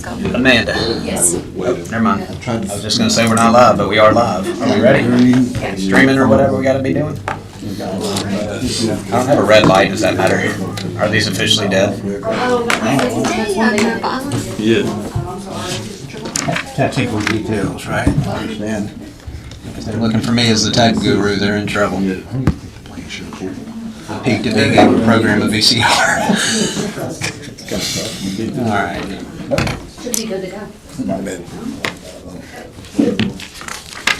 go. Amanda. Yes. Never mind. I was just gonna say we're not live, but we are live. Are we ready? Streaming or whatever we gotta be doing? I don't have a red light, does that matter? Are these officially dead? Yeah. Technical details, right? I understand. If they're looking for me as the tech guru, they're in trouble. I peaked at being able to program a VCR. All right. Should be good to go.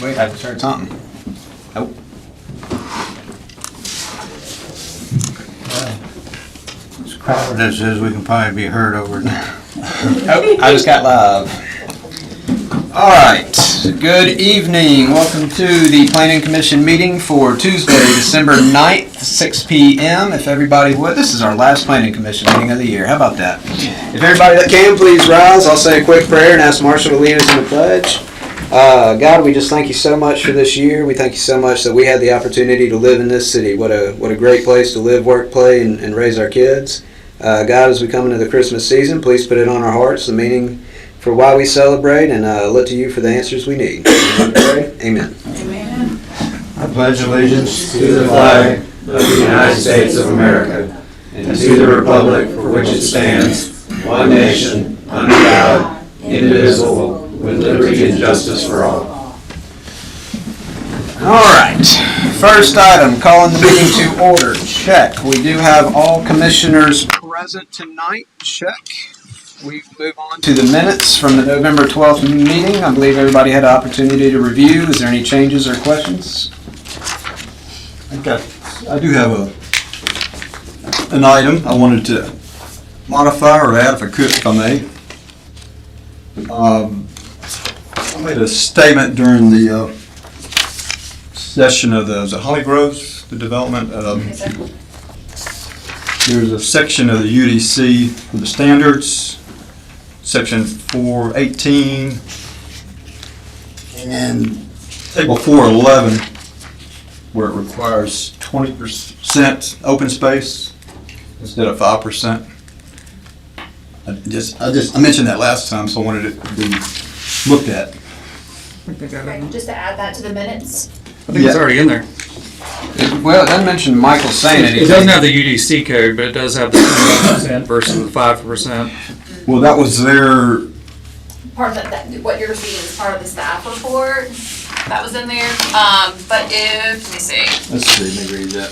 Wait, I just heard something. Oh. As crowded as it is, we can probably be heard over it. Oh, I just got live. All right, good evening. Welcome to the Planning Commission meeting for Tuesday, December 9th, 6 p.m. If everybody would, this is our last Planning Commission meeting of the year. How about that? If everybody that can, please rise. I'll say a quick prayer and ask Marshall to lead us in the pledge. God, we just thank you so much for this year. We thank you so much that we had the opportunity to live in this city. What a great place to live, work, play, and raise our kids. God, as we come into the Christmas season, please put it on our hearts, the meaning for why we celebrate, and look to you for the answers we need. Amen. Amen. I pledge allegiance to the flag of the United States of America and to the republic for which it stands, one nation, under God, indivisible, with liberty and justice for all. All right. First item, calling the meeting to order. Check. We do have all commissioners present tonight. Check. We move on to the minutes from the November 12th meeting. I believe everybody had an opportunity to review. Is there any changes or questions? I do have an item I wanted to modify or add, if I may. I made a statement during the session of the Holly Groves, the development. There's a section of the UDC for the standards, section 418, and table 411, where it requires 20% open space instead of 5%. I mentioned that last time, so I wanted it to be looked at. Okay, just to add that to the minutes. I think it's already in there. Well, it doesn't mention Michael saying anything. It doesn't have the UDC code, but it does have the 20% versus the 5%. Well, that was their, Part of that, what you're seeing is part of the staff report. That was in there. But if, let me see. let's see, let me read that.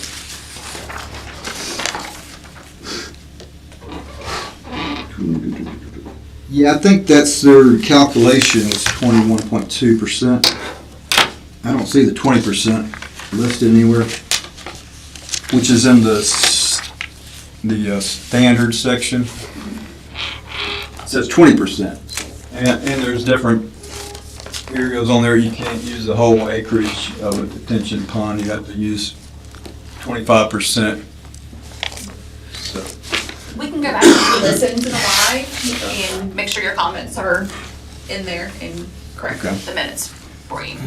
Yeah, I think that's their calculation is 21.2%. I don't see the 20% listed anywhere, which is in the standard section. It says 20%. And there's different areas on there. You can't use the whole acreage of a detention pond. You have to use 25%. So, We can go back and listen to the live and make sure your comments are in there and correct Okay. the minutes for you.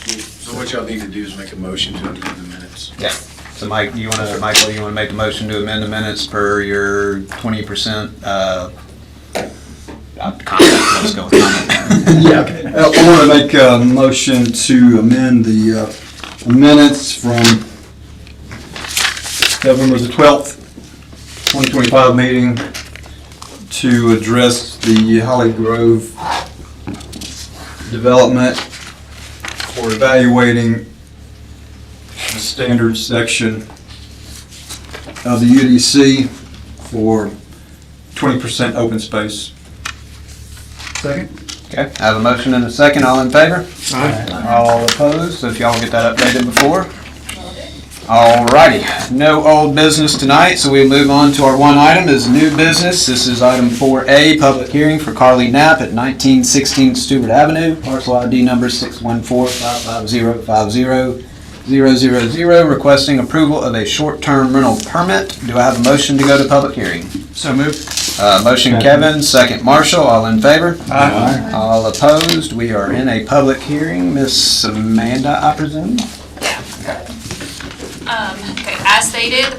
So what y'all need to do is make a motion to amend the minutes. Yeah. So Michael, you want to make a motion to amend the minutes for your 20%, comment? Let's go with comment. yeah, I want to make a motion to amend the minutes from November the 12th, 2025 meeting to address the Holly Grove development for evaluating the standard section of the UDC for 20% open space. Second? Okay, I have a motion and a second. All in favor? Aye. All opposed? So if y'all get that updated before. Alrighty, no old business tonight, so we move on to our one item is new business. This is item 4A, public hearing for Carly Knapp at 1916 Stewart Avenue, parcel ID number 614-550-5000, requesting approval of a short-term rental permit. Do I have a motion to go to public hearing? So moved. Motion Kevin, second Marshall, all in favor? Aye. All opposed? We are in a public hearing. Miss Amanda, I presume? Okay, as stated, the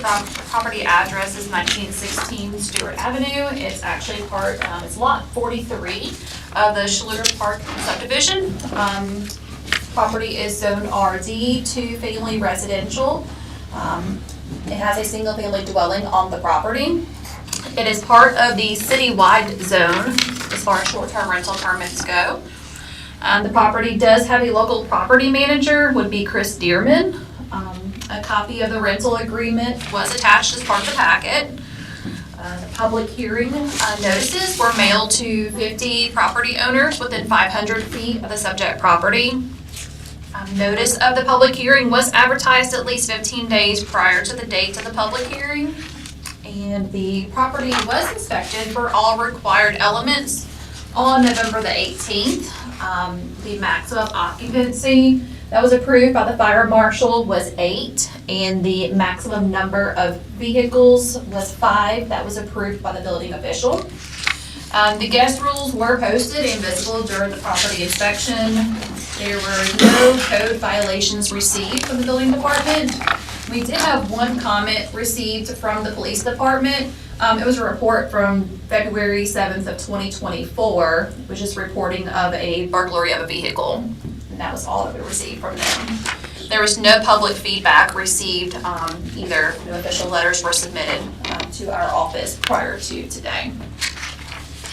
property address is 1916 Stewart Avenue. It's actually it's lot 43 of the Schluter Park subdivision. Property is zoned RD, 2-family residential. It has a single-family dwelling on the property. It is part of the citywide zone as far as short-term rental permits go. The property does have a local property manager, would be Chris Dearman. A copy of the rental agreement was attached as part of the packet. The public hearing notices were mailed to 50 property owners within 500 feet of the subject property. Notice of the public hearing was advertised at least 15 days prior to the date of the public hearing. And the property was inspected for all required elements on November the 18th. The maximum occupancy that was approved by the fire marshal was 8, and the maximum number of vehicles was 5 that was approved by the building official. The guest rules were posted and visible during the property inspection. There were no code violations received from the building department. We did have one comment received from the police department. It was a report from February 7th of 2024, which is reporting of a burglary of a vehicle. And that was all that we received from them. There was no public feedback received, either no official letters were submitted to our office prior to today.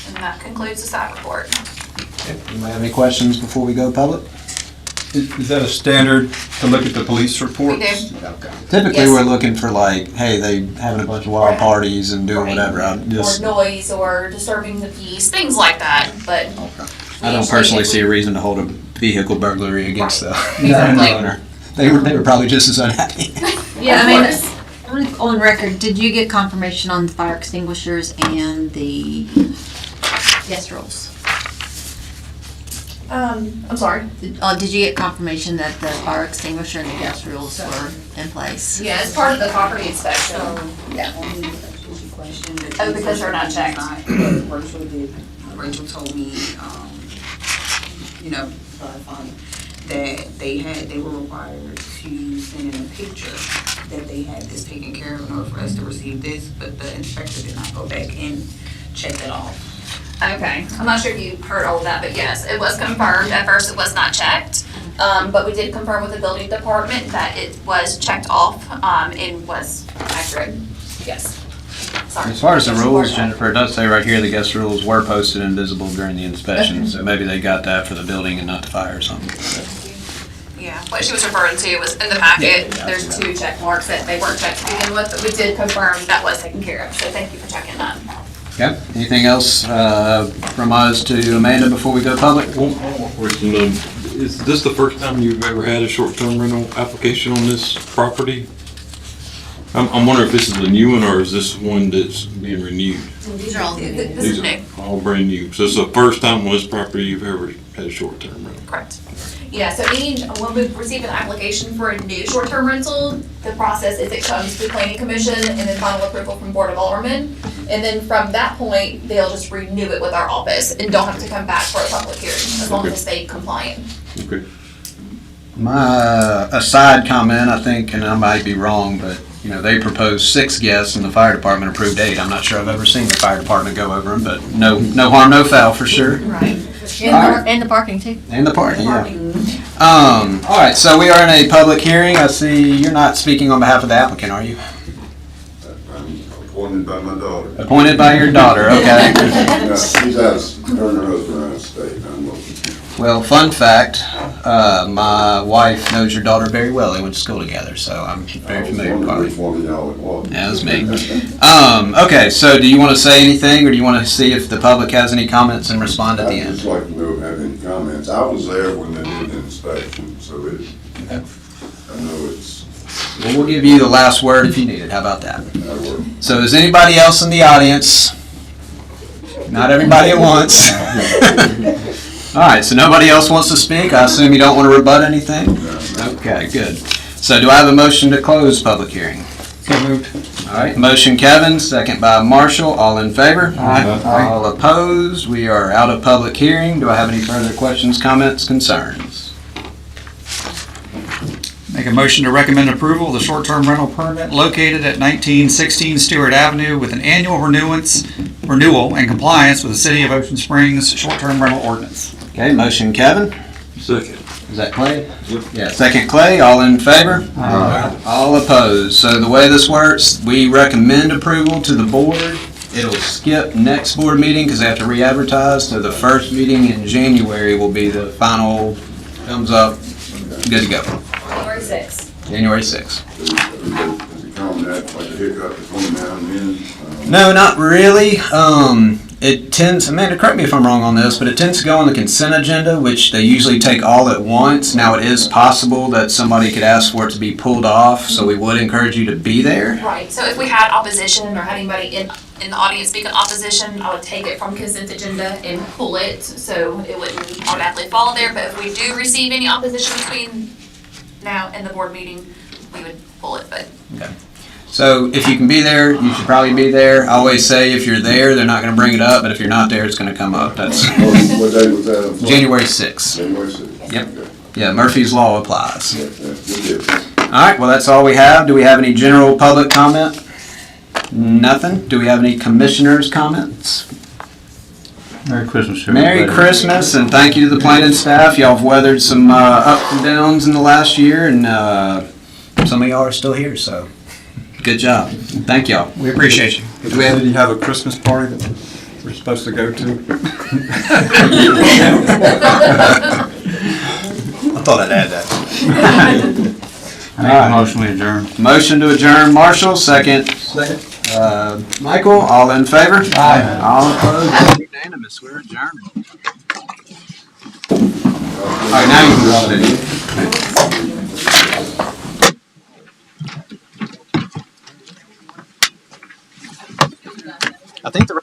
And that concludes the staff report. Anybody have any questions before we go public? Is that a standard to look at the police reports? We do. Okay. Typically, Yes. we're looking for like, hey, they having a bunch of wild parties and doing Right. whatever. Or noise or disturbing the peace, things like that, but. I don't personally see a reason to hold a vehicle burglary against the Exactly. owner. They were probably just as unhappy. Yeah, I mean, on record, did you get confirmation on the fire extinguishers and the guest rolls? I'm sorry. Did you get confirmation that the fire extinguisher and the gas rules were in place? Yeah, it's part of the property inspection. Yeah. Oh, because they're not checked. Rachel told me, that they were required to send in a picture that they had this taken care of in order for us to receive this, but the inspector did not go back and check it off. Okay, I'm not sure if you heard all of that, but yes, it was confirmed. At first, it was not checked. But we did confirm with the building department that it was checked off, and was accurate. Yes. Sorry. As far as the rules, Jennifer, it does say right here the guest rules were posted and visible during the inspection, so maybe they got that for the building and not the fire or something. Yeah, what she was referring to was in the packet, Yeah. there's 2 check marks that they weren't checked to begin with, but we did confirm that was taken care of, so thank you for checking that. Okay, anything else from us to Amanda before we go public? One more question. Is this the first time you've ever had a short-term rental application on this property? I'm wondering if this is a new one or is this one that's being renewed? These are all new. This is These are new, all brand new. So it's the first time on this property you've ever had a short-term rental? correct. Yeah, so when we receive an application for a new short-term rental, the process is it comes to planning commission and then final approval from Board of Aldermen. And then from that point, they'll just renew it with our office and don't have to come back for a public hearing, as long as they stay compliant. Okay. My aside comment, I think, and I might be wrong, but they proposed 6 guests and the fire department approved 8. I'm not sure I've ever seen the fire department go over them, but no harm, no foul for sure. Right. And the parking too. And the parking, yeah. All right, so we are in a public hearing. I see you're not speaking on behalf of the applicant, are you? I'm appointed by my daughter. Appointed by your daughter, okay. She's out of, her and her husband are out of state. I'm local. Well, fun fact, my wife knows your daughter very well. They went to school together, so I'm very familiar with I her. was wondering which one of y'all it was. Yeah, that's me. Okay, so do you want to say anything, or do you want to see if the public has any comments and respond at the I'd just end? like to know if you have any comments. I was there when they did the inspection, so I know it's, Well, we'll give you the last word if you need it. How about that? that'll work. So is anybody else in the audience? Not everybody at once. All right, so nobody else wants to speak? I assume you don't want to rebut anything? Okay, good. So do I have a motion to close public hearing? So moved. All right, motion Kevin, second by Marshall. All in favor? Aye. All opposed? We are out of public hearing. Do I have any further questions, comments, concerns? Make a motion to recommend approval of the short-term rental permit located at 1916 Stewart Avenue with an annual renewal and compliance with the City of Ocean Springs short-term rental ordinance. Okay, motion Kevin. Second. Is that Clay? Yeah, second Clay, all in favor? All opposed. So the way this works, we recommend approval to the board. It'll skip next board meeting because they have to re-advertise. So the first meeting in January will be the final thumbs up, good to go. January 6th. January 6th. Does it come that like a hiccup between now and then? No, not really. It tends, Amanda, correct me if I'm wrong on this, but it tends to go on the consent agenda, which they usually take all at once. Now, it is possible that somebody could ask for it to be pulled off, so we would encourage you to be there. Right, so if we had opposition or had anybody in the audience speak in opposition, I would take it from consent agenda and pull it, so it wouldn't automatically fall there. But if we do receive any opposition between now and the board meeting, we would pull it, but. Okay. So if you can be there, you should probably be there. I always say if you're there, they're not going to bring it up, but if you're not there, it's going to come up. That's What day was that? I'm sorry. January 6th. January 6th. Yep. Okay. Yeah, Murphy's Law applies. Yeah, good deal. All right, well, that's all we have. Do we have any general public comment? Nothing. Do we have any commissioners' comments? Merry Christmas, everybody. Merry Christmas, and thank you to the planning staff. Y'all have weathered some ups and downs in the last year, and some of y'all are still here, so good job. Thank y'all. We appreciate you. Did you have a Christmas party that we're supposed to go to? I thought I'd add that. Make a motion, we adjourn. Motion to adjourn, Marshall, second. Second. Michael, all in favor? Aye. All opposed? Unanimous, we're adjourned. All right, now you can go on. I think the